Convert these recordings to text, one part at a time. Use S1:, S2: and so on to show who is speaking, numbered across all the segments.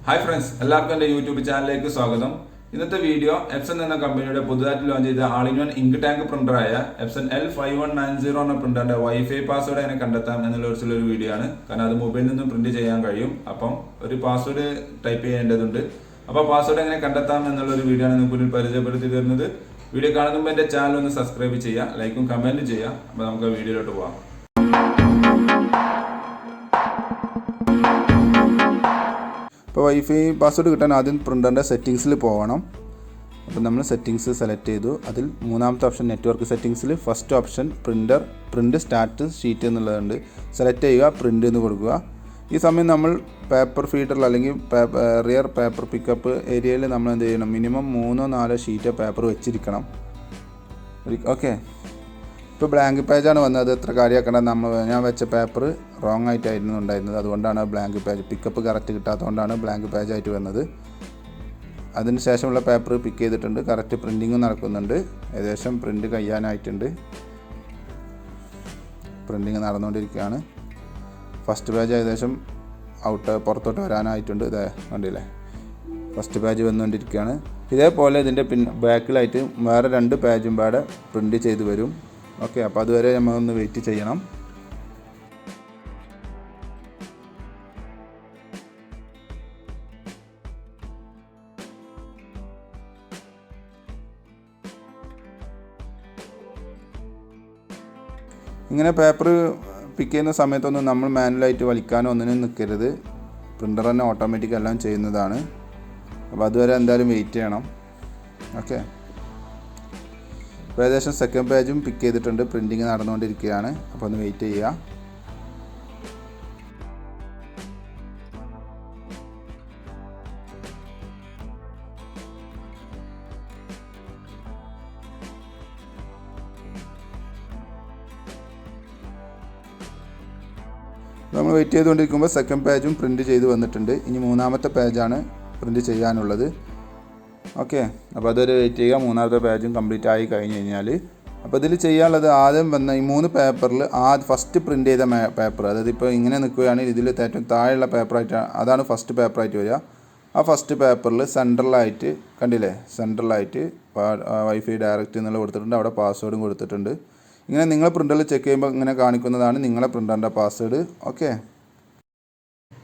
S1: Hi friends, എല്ലാവർക്കും എൻ്റെ YouTube ചാനലിലേക്ക് സ്വാഗതം. ഇന്നത്തെ വീഡിയോ എപ്സൺ എന്ന കമ്പനിയുടെ പുതുതായിട്ട് ലോഞ്ച് ചെയ്ത all in one ink tank പ്രിന്ററായ എപ്സൺ L5190 എന്ന പ്രിന്ററിന്റെ വൈഫൈ പാസ്വേഡ് എങ്ങനെ കണ്ടെത്താം എന്നുള്ള ഒരു വീഡിയോ ആണ്. കാരണം അത് മൊബൈലിൽ നിന്നും പ്രിന്റ് ചെയ്യാൻ കഴിയും. അപ്പം ഒരു പാസ്വേഡ് ടൈപ്പ് ചെയ്യേണ്ടതുണ്ട്. അപ്പോൾ പാസ്വേഡ് എങ്ങനെ കണ്ടെത്താം എന്നുള്ള ഒരു വീഡിയോ ആണ് നിങ്ങൾക്ക് പരിചയപ്പെടുത്തി തരുന്നത്. വീഡിയോ കാണുമ്പോൾ എൻ്റെ ചാനൽ ഒന്ന് സബ്സ്ക്രൈബ് ചെയ്യുക, ലൈക്കും കമന്റും ചെയ്യുക. അപ്പോൾ നമുക്ക് വീഡിയോയിലോട്ട് പോകാം. ഇപ്പോൾ വൈഫൈ പാസ്വേഡ് കിട്ടാൻ ആദ്യം പ്രിൻ്ററിൻ്റെ സെറ്റിങ്സിൽ പോകണം. അപ്പോൾ നമ്മൾ സെറ്റിങ്സ് സെലക്ട് ചെയ്തു. അതിൽ മൂന്നാമത്തെ ഓപ്ഷൻ നെറ്റ്വർക്ക് സെറ്റിങ്സിൽ first option print status sheet എന്നുള്ളതുണ്ട്. സെലക്ട് ചെയ്യുക, പ്രിൻ്റ് എന്ന് കൊടുക്കുക. ഈ സമയം നമ്മൾ പേപ്പർ ഫീഡറിൽ അല്ലെങ്കിൽ റിയർ പേപ്പർ പിക്കപ്പ് ഏരിയയിൽ നമ്മൾ എന്ത് ചെയ്യണം, മിനിമം 3-4 ഷീറ്റ് പേപ്പർ വെച്ചിരിക്കണം. ഓക്കെ, ഇപ്പോൾ ബ്ലാങ്ക് പേജാണ് വന്നത്. എത്ര കാര്യമാക്കണം, ഞാൻ വെച്ച പേപ്പർ റോങ് ആയിട്ടായിരുന്നു ഉണ്ടായിരുന്നത്. അതുകൊണ്ടാണ് ബ്ലാങ്ക് പേജ് പിക്കപ്പ് കറക്റ്റ് കിട്ടാത്തതുകൊണ്ടാണ് ബ്ലാങ്ക് പേജ് ആയിട്ട് വന്നത്. അതിന് ശേഷമുള്ള പേപ്പർ പിക്ക് ചെയ്തിട്ടുണ്ട്. കറക്റ്റ് പ്രിൻറ്റിങ്ങും നടക്കുന്നുണ്ട്. ഏകദേശം പ്രിൻ്റ് കഴിയാനായിട്ടുണ്ട്. പ്രിൻറ്റിങ് നടന്നുകൊണ്ടിരിക്കുകയാണ്. ഫസ്റ്റ് പേജ് ഏകദേശം പുറത്തോട്ട് വരാനായിട്ടുണ്ട്. ഇതേ കണ്ടില്ലേ, ഫസ്റ്റ് പേജ് വന്നുകൊണ്ടിരിക്കുകയാണ്. ഇതേപോലെ ഇതിൻ്റെ ബാക്കിലായിട്ട് വേറെ 2 പേജും പാടെ പ്രിൻറ്റ് ചെയ്ത് വരും. ഓക്കെ, അപ്പോൾ അതുവരെ നമ്മളൊന്ന് വെയിറ്റ് ചെയ്യണം. ഇങ്ങനെ പേപ്പർ പിക്ക് ചെയ്യുന്ന സമയത്തൊന്നും നമ്മൾ മാനുവലായിട്ട് വലിക്കാനോ ഒന്നിനും നിൽക്കരുത്. പ്രിൻ്റർ തന്നെ ഓട്ടോമാറ്റിക് എല്ലാം ചെയ്യുന്നതാണ്. അപ്പോൾ അതുവരെ എന്തായാലും വെയിറ്റ് ചെയ്യണം. ഓക്കെ, ഇപ്പോൾ ഏകദേശം സെക്കൻഡ് പേജും പിക്ക് ചെയ്തിട്ടുണ്ട്. പ്രിൻറ്റിങ് നടന്നുകൊണ്ടിരിക്കുകയാണ്. അപ്പോൾ ഒന്ന് വെയിറ്റ് ചെയ്യുക. നമ്മൾ വെയിറ്റ് ചെയ്തുകൊണ്ടിരിക്കുമ്പോൾ സെക്കൻഡ് പേജും പ്രിൻറ്റ് ചെയ്ത് വന്നിട്ടുണ്ട്. ഇനി മൂന്നാമത്തെ പേജാണ് പ്രിൻറ്റ് ചെയ്യാനുള്ളത്. ഓക്കെ, അപ്പോൾ അതൊരു വെയിറ്റ് ചെയ്യുക. മൂന്നാമത്തെ പേജും കംപ്ലീറ്റ് ആയി കഴിഞ്ഞ് കഴിഞ്ഞാൽ, അപ്പോൾ ഇതിൽ ചെയ്യാനുള്ളത് ആദ്യം വന്ന ഈ 3 പേപ്പറിൽ ഫസ്റ്റ് പ്രിൻറ്റ് ചെയ്ത പേപ്പർ, അതായത് ഇപ്പോൾ ഇങ്ങനെ നിൽക്കുകയാണെങ്കിൽ ഇതിൽ ഏറ്റവും താഴെയുള്ള പേപ്പറായിട്ട് അതാണ് ഫസ്റ്റ് പേപ്പറായിട്ട് വരിക. ആ ഫസ്റ്റ് പേപ്പറിൽ സെൻട്രലായിട്ട് കണ്ടില്ലേ, സെൻട്രലായിട്ട് വൈഫൈ ഡയറക്റ്റ് എന്നുള്ള കൊടുത്തിട്ടുണ്ട്. അവിടെ പാസ്വേഡും കൊടുത്തിട്ടുണ്ട്. ഇങ്ങനെ നിങ്ങൾ പ്രിൻ്ററിൽ ചെക്ക് ചെയ്യുമ്പോൾ ഇങ്ങനെ കാണിക്കുന്നതാണ് നിങ്ങളെ പ്രിൻ്ററിൻ്റെ password. Okay,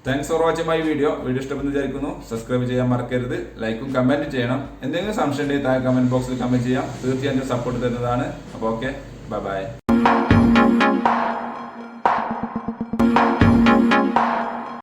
S1: thanks for watching my video ഇഷ്ടപ്പെടുന്ന വിചാരിക്കുന്നു. സബ്സ്ക്രൈബ് ചെയ്യാൻ മറക്കരുത്, ലൈക്കും കമൻറ്റും ചെയ്യണം. എന്തെങ്കിലും സംശയം ഉണ്ടെങ്കിൽ താഴെ കമൻറ്റ് ബോക്സിൽ കമൻറ്റ് ചെയ്യാം. തീർച്ചയായും സപ്പോർട്ട് തരുന്നതാണ്. അപ്പോൾ ഓക്കെ, ബൈ.